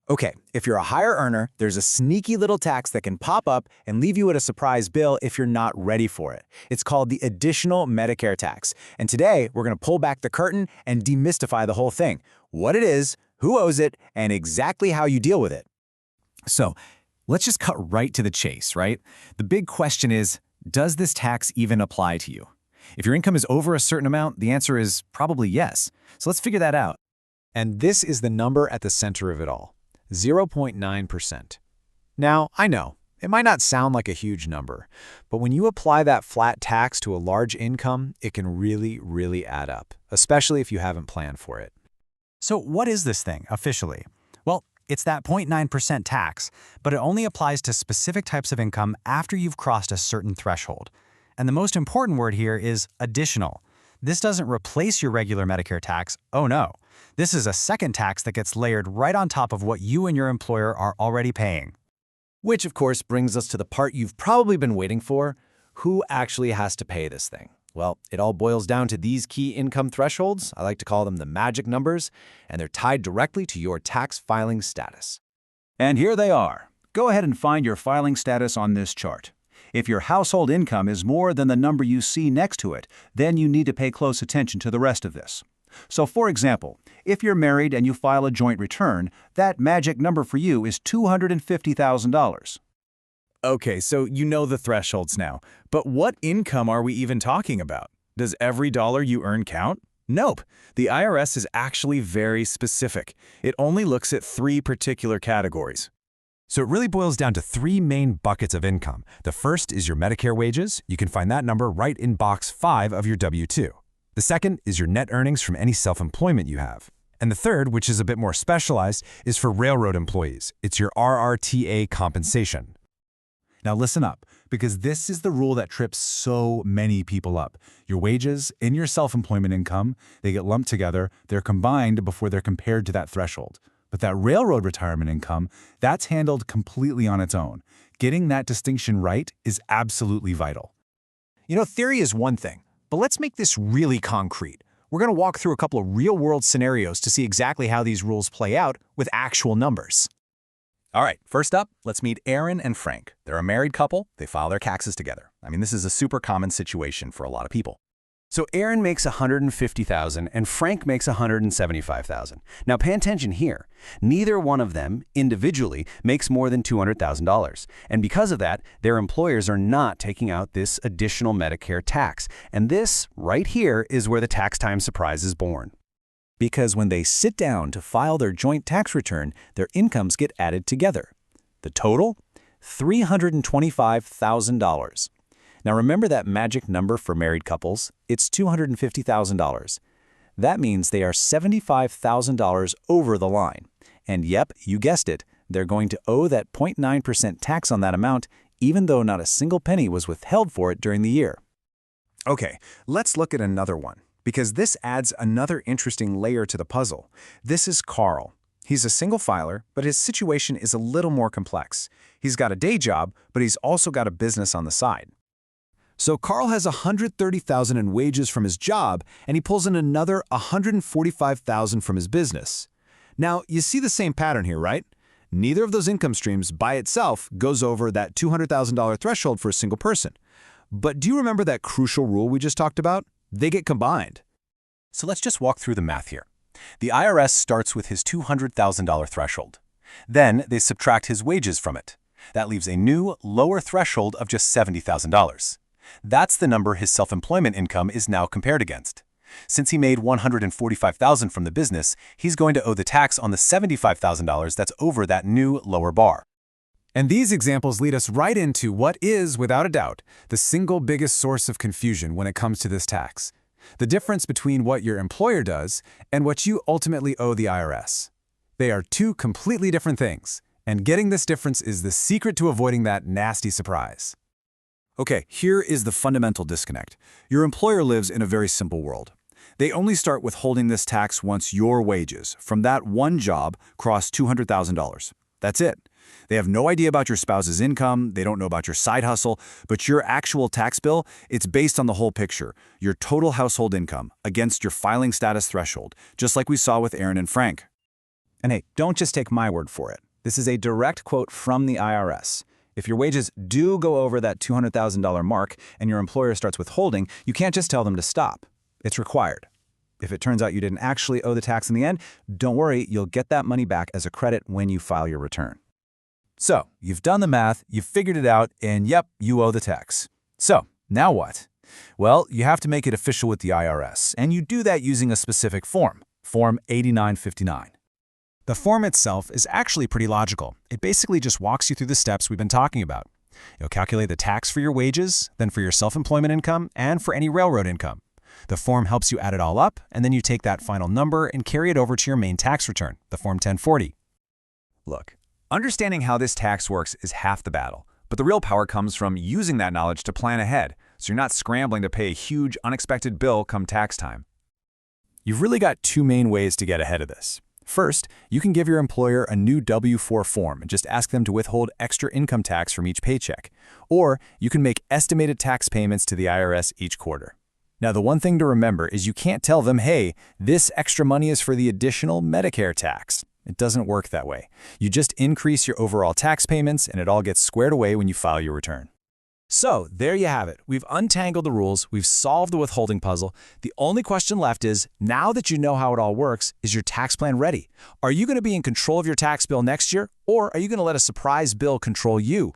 Okay, if you're a higher earner, there's a sneaky little tax that can pop up and leave you with a surprise bill if you're not ready for it. It's called the Additional Medicare Tax. And today, we're going to pull back the curtain and demystify the whole thing. What it is, who owes it, and exactly how you deal with it. So, let's just cut right to the chase, right? The big question is, does this tax even apply to you? If your income is over a certain amount, the answer is probably yes. So let's figure that out. And this is the number at the center of it all. 0.9%. Now, I know, it might not sound like a huge number, but when you apply that flat tax to a large income, it can really add up, especially if you haven't planned for it. So what is this thing, officially? Well, it's that 0.9% tax, but it only applies to specific types of income after you've crossed a certain threshold. And the most important word here is additional. This doesn't replace your regular Medicare tax, oh no. This is a second tax that gets layered right on top of what you and your employer are already paying. Which, of course, brings us to the part you've probably been waiting for. Who actually has to pay this thing? Well, it all boils down to these key income thresholds. I like to call them the magic numbers, and they're tied directly to your tax filing status. And here they are. Go ahead and find your filing status on this chart. If your household income is more than the number you see next to it, then you need to pay close attention to the rest of this. So, for example, if you're married and you file a joint return, that magic number for you is $250,000. Okay, so you know the thresholds now. But what income are we even talking about? Does every dollar you earn count? Nope. The IRS is actually very specific. It only looks at 3 particular categories. So it really boils down to 3 main buckets of income. The first is your Medicare wages. You can find that number right in box 5 of your W-2. The second is your net earnings from any self-employment you have. And the third, which is a bit more specialized, is for railroad employees. It's your RRTA compensation. Now listen up, because this is the rule that trips so many people up. Your wages and your self-employment income, they get lumped together, they're combined before they're compared to that threshold. But that railroad retirement income, that's handled completely on its own. Getting that distinction right is absolutely vital. You know, theory is one thing, but let's make this really concrete. We're going to walk through a couple of real-world scenarios to see exactly how these rules play out with actual numbers. All right, first up, let's meet Aaron and Frank. They're a married couple. They file their taxes together. I mean, this is a super common situation for a lot of people. So Aaron makes $150,000 and Frank makes $175,000. Now pay attention here. Neither one of them individually makes more than $200,000. And because of that, their employers are not taking out this additional Medicare tax. And this right here is where the tax time surprise is born. Because when they sit down to file their joint tax return, their incomes get added together. The total? $325,000. Now remember that magic number for married couples? It's $250,000. That means they are $75,000 over the line. And yep, you guessed it, they're going to owe that 0.9% tax on that amount, even though not a single penny was withheld for it during the year. Okay, let's look at another one, because this adds another interesting layer to the puzzle. This is Carl. He's a single filer, but his situation is a little more complex. He's got a day job, but he's also got a business on the side. So Carl has $130,000 in wages from his job, and he pulls in another $145,000 from his business. Now, you see the same pattern here, right? Neither of those income streams by itself goes over that $200,000 threshold for a single person. But do you remember that crucial rule we just talked about? They get combined. So let's just walk through the math here. The IRS starts with his $200,000 threshold. Then they subtract his wages from it. That leaves a new, lower threshold of just $70,000. That's the number his self-employment income is now compared against. Since he made $145,000 from the business, he's going to owe the tax on the $75,000 that's over that new lower bar. And these examples lead us right into what is, without a doubt, the single biggest source of confusion when it comes to this tax. The difference between what your employer does and what you ultimately owe the IRS. They are 2 completely different things, and getting this difference is the secret to avoiding that nasty surprise. Okay, here is the fundamental disconnect. Your employer lives in a very simple world. They only start withholding this tax once your wages from that one job cross $200,000. That's it. They have no idea about your spouse's income, they don't know about your side hustle, but your actual tax bill, it's based on the whole picture, your total household income against your filing status threshold, just like we saw with Aaron and Frank. And hey, don't just take my word for it. This is a direct quote from the IRS. If your wages do go over that $200,000 mark and your employer starts withholding, you can't just tell them to stop. It's required. If it turns out you didn't actually owe the tax in the end, don't worry, you'll get that money back as a credit when you file your return. So, you've done the math, you've figured it out, and yep, you owe the tax. So, now what? Well, you have to make it official with the IRS, and you do that using a specific form, Form 8959. The form itself is actually pretty logical. It basically just walks you through the steps we've been talking about. You'll calculate the tax for your wages, then for your self-employment income, and for any railroad income. The form helps you add it all up, and then you take that final number and carry it over to your main tax return, the Form 1040. Look, understanding how this tax works is half the battle, but the real power comes from using that knowledge to plan ahead, so you're not scrambling to pay a huge, unexpected bill come tax time. You've really got two main ways to get ahead of this. First, you can give your employer a new W-4 form and just ask them to withhold extra income tax from each paycheck. Or you can make estimated tax payments to the IRS each quarter. Now, the one thing to remember is you can't tell them, hey, this extra money is for the additional Medicare tax. It doesn't work that way. You just increase your overall tax payments and it all gets squared away when you file your return. So, there you have it. We've untangled the rules, we've solved the withholding puzzle. The only question left is, now that you know how it all works, is your tax plan ready? Are you going to be in control of your tax bill next year, or are you going to let a surprise bill control you?